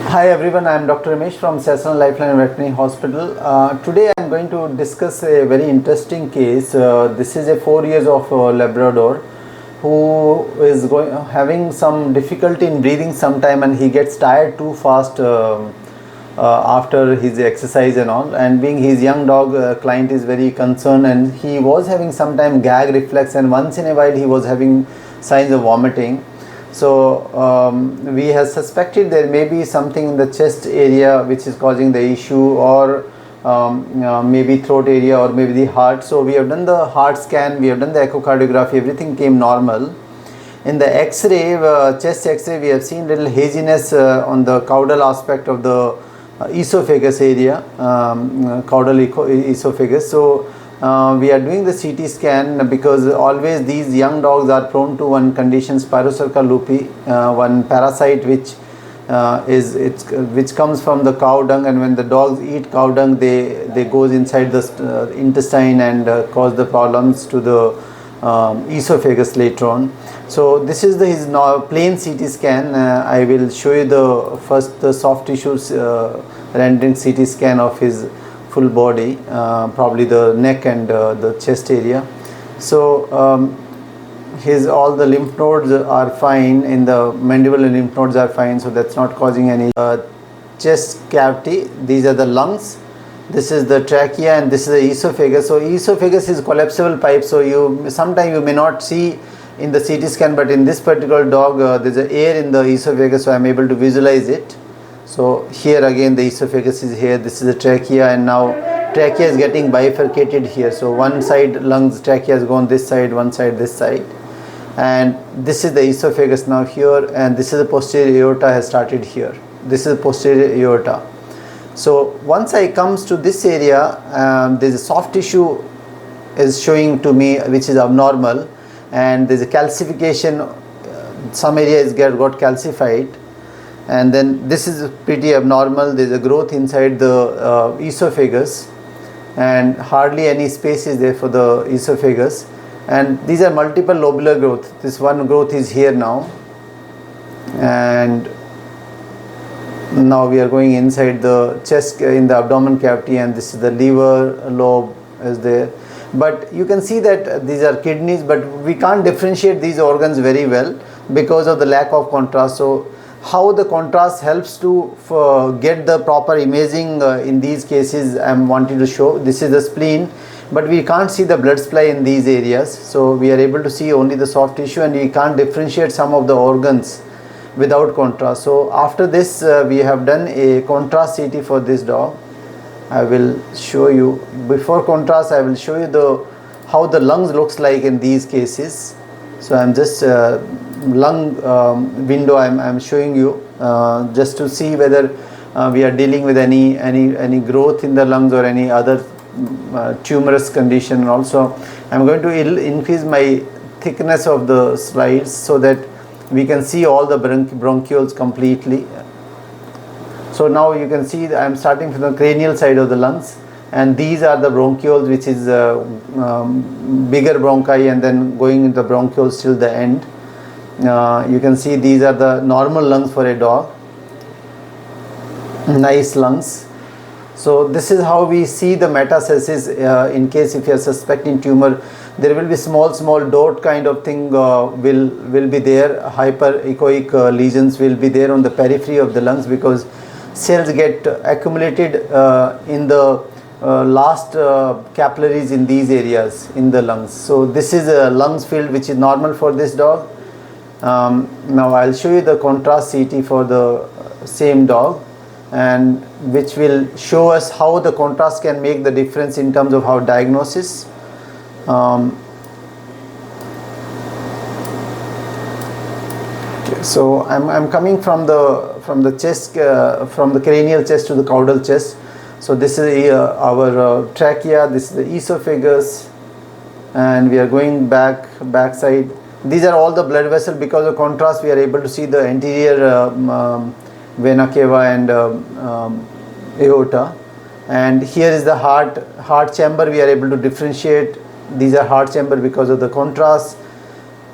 Hi everyone, I am Dr. Ramesh from Cessna Lifeline Veterinary Hospital. Today I am going to discuss a very interesting case. This is a 4 years of Labrador who is having some difficulty in breathing sometime, and he gets tired too fast after his exercise and all. And being his young dog, client is very concerned, and he was having sometime gag reflex, and once in a while he was having signs of vomiting. So we have suspected there may be something in the chest area which is causing the issue, or maybe throat area, or maybe the heart. So we have done the heart scan, we have done the echocardiography, everything came normal. In the x-ray, chest x-ray, we have seen little haziness on the caudal aspect of the esophagus area, caudal esophagus. So we are doing the CT scan because always these young dogs are prone to one condition, Spirocerca Lupi, one parasite which comes from the cow dung, and when the dogs eat cow dung, they goes inside the intestine and cause the problems to the esophagus later on. So this is his plain CT scan. I will show you the soft tissues rendering CT scan of his full body, probably the neck and the chest area. So all the lymph nodes are fine, in the mandibular lymph nodes are fine, so that's not causing any chest cavity. These are the lungs, this is the trachea, and this is the esophagus. So esophagus is collapsible pipe, so sometimes you may not see in the CT scan, but in this particular dog there's a air in the esophagus, so I'm able to visualize it. So here again the esophagus is here, this is the trachea, and now trachea is getting bifurcated here. So one side lungs, trachea has gone this side, one side this side, and this is the esophagus now here, and this is the posterior aorta has started here. This is the posterior aorta. So once I comes to this area, there is a soft tissue is showing to me which is abnormal, and there is a calcification, some area is got calcified. And then this is pretty abnormal, there is a growth inside the esophagus, and hardly any space is there for the esophagus, and these are multiple lobular growth. This one growth is here now, and now we are going inside the chest, in the abdomen cavity, and this is the liver lobe is there. But you can see that these are kidneys, but we can't differentiate these organs very well because of the lack of contrast. So how the contrast helps to get the proper imaging in these cases, I am wanting to show. This is the spleen, but we can't see the blood supply in these areas, so we are able to see only the soft tissue, and we can't differentiate some of the organs without contrast. So after this we have done a contrast CT for this dog. I will show you, before contrast I will show you how the lungs looks like in these cases. So I am just lung window I am showing you just to see whether we are dealing with any growth in the lungs or any other tumorous condition. Also I am going to increase my thickness of the slides so that we can see all the bronchioles completely. So now you can see I am starting from the cranial side of the lungs, and these are the bronchioles, which is bigger bronchi, and then going into the bronchioles till the end. You can see these are the normal lungs for a dog, nice lungs. So this is how we see the metastasis. In case if you are suspecting tumor, there will be small dot kind of thing will be there. Hyperechoic lesions will be there on the periphery of the lungs, because cells get accumulated in the last capillaries in these areas in the lungs. So this is a lungs field which is normal for this dog. Now I'll show you the contrast CT for the same dog, and which will show us how the contrast can make the difference in terms of how diagnosis. So I'm coming from the chest, from the cranial chest to the caudal chest. So this is our trachea, this is the esophagus, and we are going backside. These are all the blood vessels. Because of contrast we are able to see the anterior vena cava and aorta, and here is the heart chamber. We are able to differentiate, these are heart chamber because of the contrast.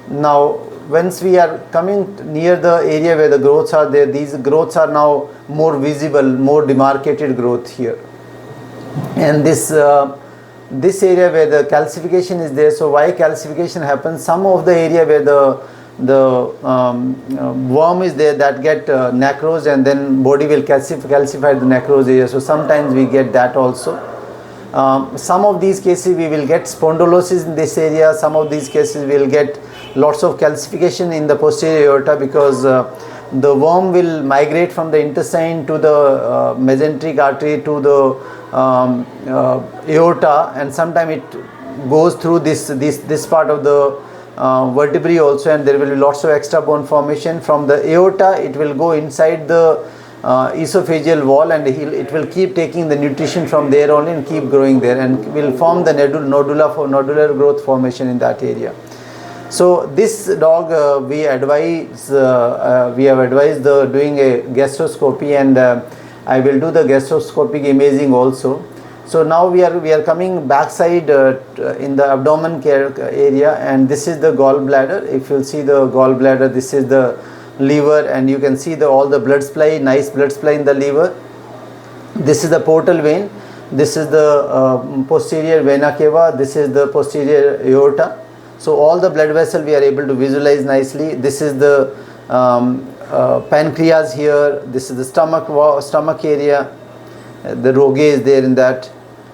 Now once we are coming near the area where the growths are there, these growths are now more visible, more demarcated growth here. And this area where the calcification is there, so why calcification happens, some of the area where the worm is there, that get necrosed, and then body will calcify the necrosed area, so sometimes we get that also. Some of these cases we will get spondylosis in this area, some of these cases we will get lots of calcification in the posterior aorta, because the worm will migrate from the intestine to the mesenteric artery to the aorta, and sometimes it goes through this part of the vertebrae also, and there will be lots of extra bone formation. From the aorta it will go inside the esophageal wall, and it will keep taking the nutrition from there only and keep growing there, and will form the nodular growth formation in that area. So this dog we have advised doing a gastroscopy, and I will do the gastroscopic imaging also. So now we are coming backside in the abdomen care area, and this is the gallbladder. If you see the gallbladder, this is the liver, and you can see all the blood supply, nice blood supply in the liver. This is the portal vein, this is the posterior vena cava, this is the posterior aorta. So all the blood vessel we are able to visualize nicely. This is the pancreas here, this is the stomach area, the rogue is there in that.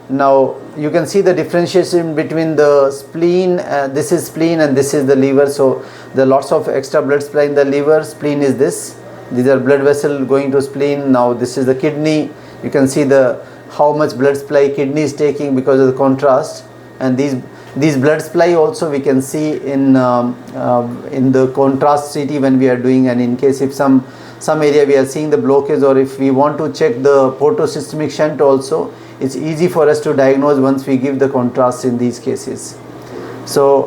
Now you can see the differentiation between the spleen, this is spleen and this is the liver. So there are lots of extra blood supply in the liver. Spleen is this, these are blood vessel going to spleen. Now this is the kidney, you can see how much blood supply kidney is taking because of the contrast, and these blood supply also we can see in the contrast CT when we are doing, and in case if some area we are seeing the blockage, or if we want to check the portosystemic shunt also, it's easy for us to diagnose once we give the contrast in these cases. So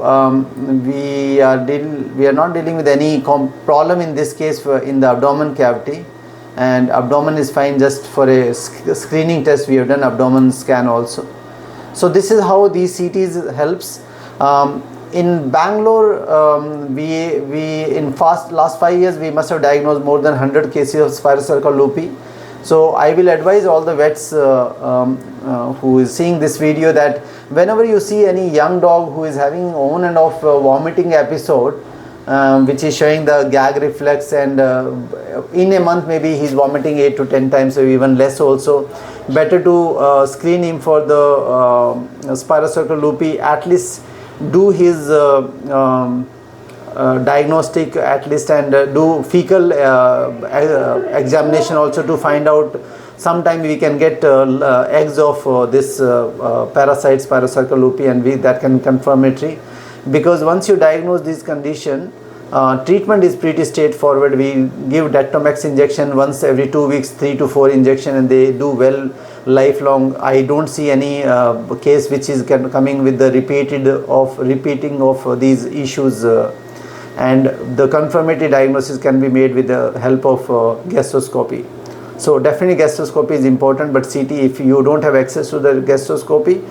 we are not dealing with any problem in this case in the abdomen cavity, and abdomen is fine. Just for a screening test we have done abdomen scan also. So this is how these CTs helps. In Bangalore, we in last 5 years we must have diagnosed more than 100 cases of Spirocerca Lupi. So I will advise all the vets who is seeing this video that whenever you see any young dog who is having on and off vomiting episode, which is showing the gag reflex, and in a month maybe he's vomiting 8 to 10 times or even less also, better to screen him for the Spirocerca Lupi, at least do his diagnostic at least, and do fecal examination also to find out. Sometimes we can get eggs of this parasite Spirocerca Lupi, and that can confirmatory, because once you diagnose this condition, treatment is pretty straightforward. We give Dectomax injection once every 2 weeks, 3 to 4 injection, and they do well lifelong. I don't see any case which is coming with the repeating of these issues, and the confirmatory diagnosis can be made with the help of gastroscopy. So definitely gastroscopy is important, but CT, if you don't have access to the gastroscopy,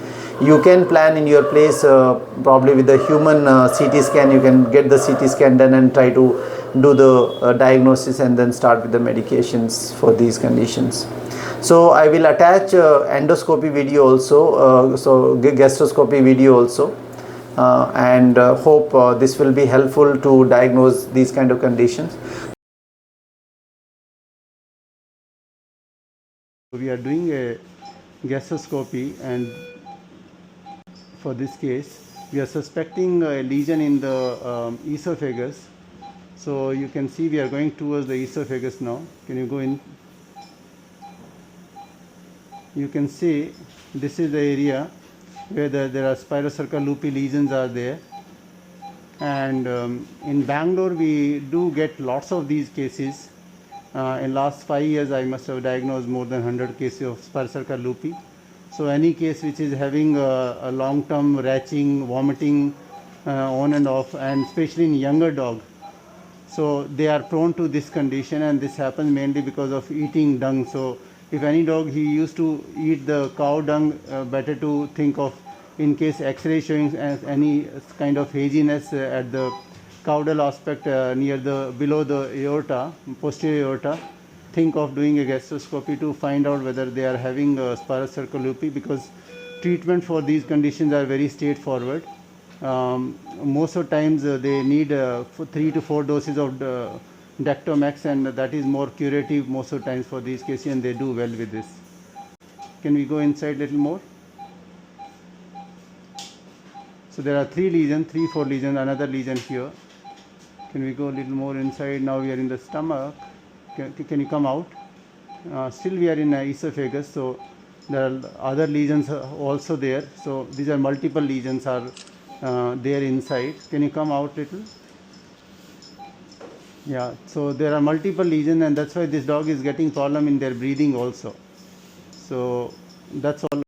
you can plan in your place probably with the human CT scan. You can get the CT scan done and try to do the diagnosis, and then start with the medications for these conditions. So I will attach endoscopy video also, so gastroscopy video also, and hope this will be helpful to diagnose these kind of conditions. We are doing a gastroscopy, and for this case we are suspecting a lesion in the esophagus. So you can see we are going towards the esophagus now. Can you go in? You can see this is the area where there are Spirocerca Lupi lesions are there, and in Bangalore we do get lots of these cases. In last 5 years I must have diagnosed more than 100 cases of Spirocerca Lupi. So any case which is having a long-term retching, vomiting on and off, and especially in younger dog, so they are prone to this condition, and this happens mainly because of eating dung. So if any dog he used to eat the cow dung, better to think of, in case X-ray showing any kind of haziness at the caudal aspect near the below the aorta, posterior aorta, think of doing a gastroscopy to find out whether they are having Spirocerca lupi, because treatment for these conditions are very straightforward. Most of times they need 3 to 4 doses of Dactomax, and that is more curative most of times for these cases, and they do well with this. Can we go inside a little more? So there are 3 lesions, 4 lesions, another lesion here. Can we go a little more inside? Now we are in the stomach. Can you come out? Still we are in esophagus, so there are other lesions also there. So these are multiple lesions are there inside. Can you come out little? Yeah, so there are multiple lesions, and that's why this dog is getting problem in their breathing also. So that's all